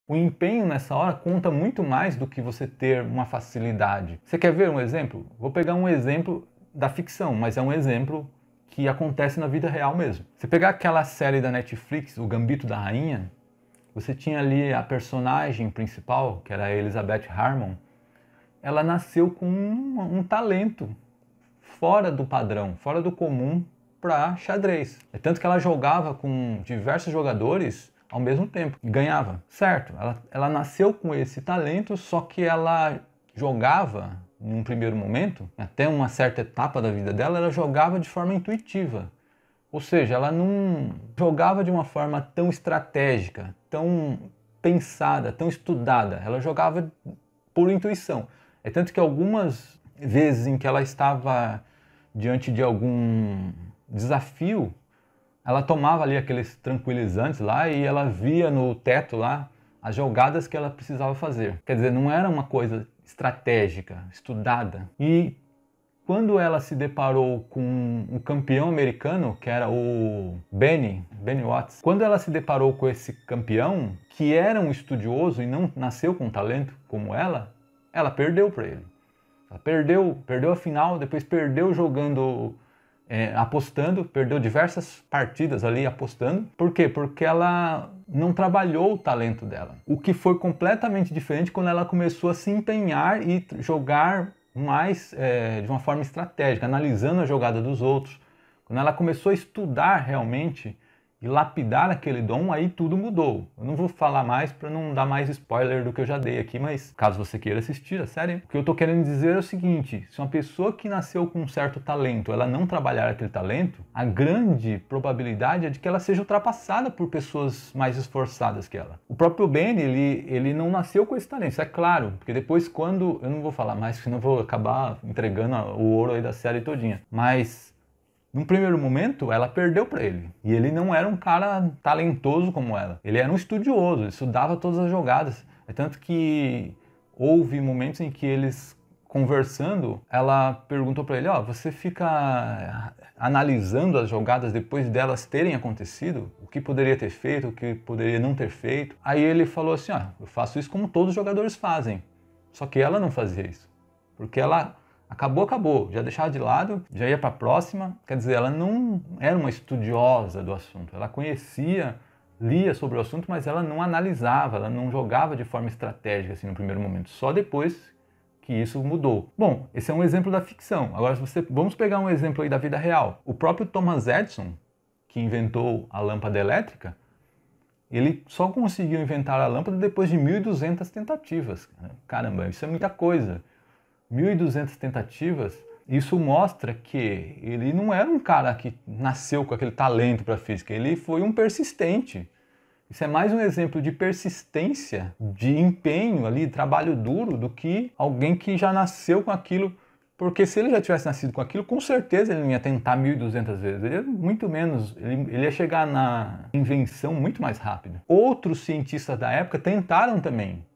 O empenho nessa hora conta muito mais do que você ter uma facilidade. Você quer ver um exemplo? Vou pegar um exemplo da ficção, mas é um exemplo que acontece na vida real mesmo. Você pegar aquela série da Netflix, O Gambito da Rainha, você tinha ali a personagem principal, que era a Elizabeth Harmon. Ela nasceu com um talento fora do padrão, fora do comum para xadrez. É tanto que ela jogava com diversos jogadores ao mesmo tempo e ganhava, certo? Ela nasceu com esse talento, só que ela jogava, num primeiro momento, até uma certa etapa da vida dela, ela jogava de forma intuitiva. Ou seja, ela não jogava de uma forma tão estratégica, tão pensada, tão estudada. Ela jogava por intuição. É tanto que algumas vezes em que ela estava diante de algum desafio, ela tomava ali aqueles tranquilizantes lá e ela via no teto lá as jogadas que ela precisava fazer. Quer dizer, não era uma coisa estratégica, estudada. E quando ela se deparou com um campeão americano, que era o Benny Watts, quando ela se deparou com esse campeão, que era um estudioso e não nasceu com talento como ela perdeu para ele. Ela perdeu a final, depois perdeu jogando, apostando, perdeu diversas partidas ali apostando. Por quê? Porque ela não trabalhou o talento dela. O que foi completamente diferente quando ela começou a se empenhar e jogar mais de uma forma estratégica, analisando a jogada dos outros. Quando ela começou a estudar realmente e lapidar aquele dom, aí tudo mudou. Eu não vou falar mais para não dar mais spoiler do que eu já dei aqui, mas caso você queira assistir a série, o que eu estou querendo dizer é o seguinte: se uma pessoa que nasceu com um certo talento, ela não trabalhar aquele talento, a grande probabilidade é de que ela seja ultrapassada por pessoas mais esforçadas que ela. O próprio Ben, ele não nasceu com esse talento, isso é claro, porque depois quando... Eu não vou falar mais, senão eu vou acabar entregando o ouro aí da série todinha, mas... Num primeiro momento, ela perdeu para ele. E ele não era um cara talentoso como ela. Ele era um estudioso, ele estudava todas as jogadas. É tanto que houve momentos em que eles, conversando, ela perguntou para ele: ó, você fica analisando as jogadas depois delas terem acontecido? O que poderia ter feito, o que poderia não ter feito? Aí ele falou assim: ó, eu faço isso como todos os jogadores fazem. Só que ela não fazia isso. Porque ela... Acabou, já deixava de lado, já ia para a próxima. Quer dizer, ela não era uma estudiosa do assunto, ela conhecia, lia sobre o assunto, mas ela não analisava, ela não jogava de forma estratégica assim no primeiro momento, só depois que isso mudou. Bom, esse é um exemplo da ficção. Agora, vamos pegar um exemplo aí da vida real. O próprio Thomas Edison, que inventou a lâmpada elétrica, ele só conseguiu inventar a lâmpada depois de 1.200 tentativas. Caramba, isso é muita coisa. 1.200 tentativas, isso mostra que ele não era um cara que nasceu com aquele talento para física, ele foi um persistente. Isso é mais um exemplo de persistência, de empenho ali, trabalho duro, do que alguém que já nasceu com aquilo. Porque se ele já tivesse nascido com aquilo, com certeza ele não ia tentar 1.200 vezes. Ele ia muito menos, ele ia chegar na invenção muito mais rápido. Outros cientistas da época tentaram também.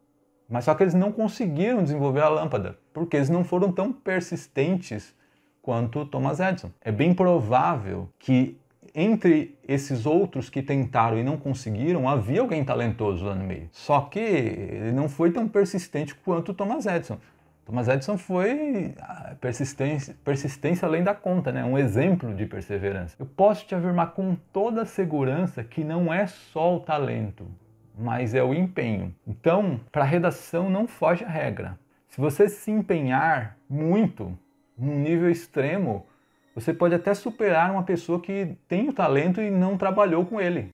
Mas só que eles não conseguiram desenvolver a lâmpada, porque eles não foram tão persistentes quanto Thomas Edison. É bem provável que entre esses outros que tentaram e não conseguiram, havia alguém talentoso lá no meio. Só que ele não foi tão persistente quanto Thomas Edison. Thomas Edison foi persistência além da conta, né? Um exemplo de perseverança. Eu posso te afirmar com toda segurança que não é só o talento, mas é o empenho. Então, para a redação não foge a regra. Se você se empenhar muito, num nível extremo, você pode até superar uma pessoa que tem o talento e não trabalhou com ele.